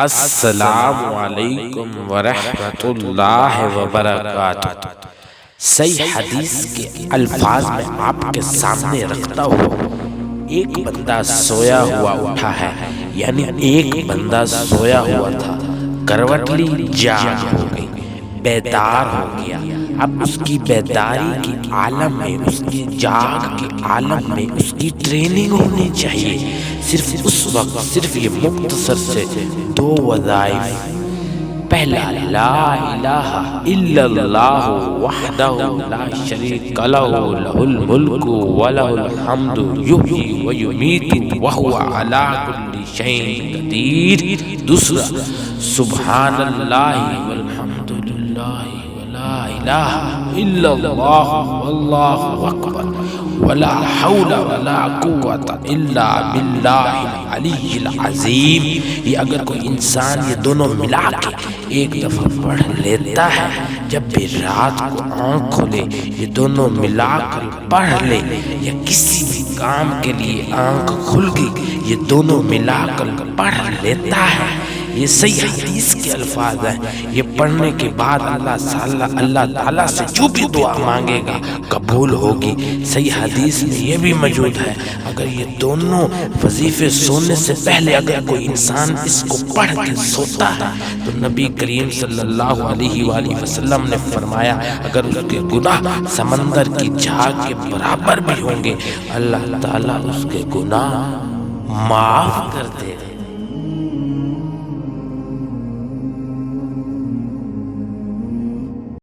السلام علیکم ورحمۃ اللہ وبرکاتہ۔ صحیح حدیث کے الفاظ میں آپ کے سامنے رکھتا ہوں، ایک بندہ سویا ہوا اٹھا ہے، یعنی ایک بندہ سویا ہوا تھا، کروٹ لی، جاگ ہو گئی، بیدار ہو گیا۔ اب اس کی بیداری کے عالم میں، اس کی جاگ کے عالم میں اس کی ٹریننگ ہونی چاہیے۔ صرف اس وقت صرف یہ مختصر سے دو وظائف: پہلا، لا الہ الا اللہ وحدہ لا شریک لہ، لہ الملک ولہ الحمد یحیی ویمیت وہو علی کل شیء قدیر۔ دوسرا، سبحان اللہ والحمد للہ ولا الہ الا اللہ واللہ اکبر ولا حول ولا قوت الا باللہ العلی العظیم۔ یہ اگر کوئی انسان یہ دونوں ملا کے ایک دفعہ پڑھ لیتا ہے، جب بھی رات کو آنکھ کھلے یہ دونوں ملا کر پڑھ لے، یا کسی بھی کام کے لیے آنکھ کھل گئی یہ دونوں ملا کر پڑھ لیتا ہے، یہ صحیح حدیث کے الفاظ ہیں۔ یہ پڑھنے کے بعد اللہ تعالیٰ سے جو بھی دعا مانگے گا قبول ہوگی۔ صحیح حدیث میں یہ بھی موجود ہے، اگر یہ دونوں وظیفے سونے سے پہلے اگر کوئی انسان اس کو پڑھ کے سوتا ہے تو نبی کریم صلی اللہ علیہ وآلہ وسلم نے فرمایا اگر اس کے گناہ سمندر کی جھاگ کے برابر بھی ہوں گے، اللہ تعالیٰ اس کے گناہ معاف کر دے گا۔